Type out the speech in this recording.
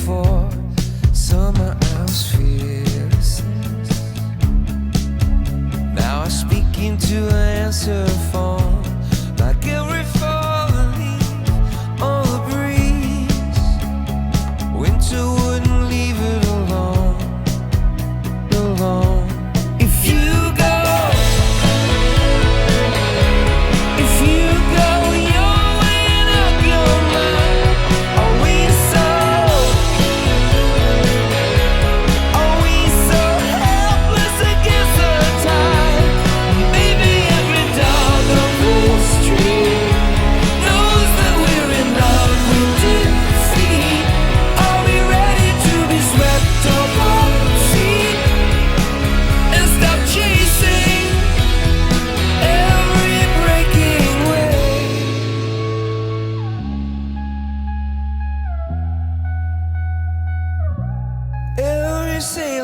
for someone else fearlessness. Now I speak into an answer phone, like every fallen leaf on the breeze. Winter wouldn't leave it alone, alone. If you go, you're weighing up your mind. Are we so helpless against the tide? Maybe every dog on the street knows that we're in love with defeat. Are we ready to be swept off our feet and stop chasing every breaking wave? Every single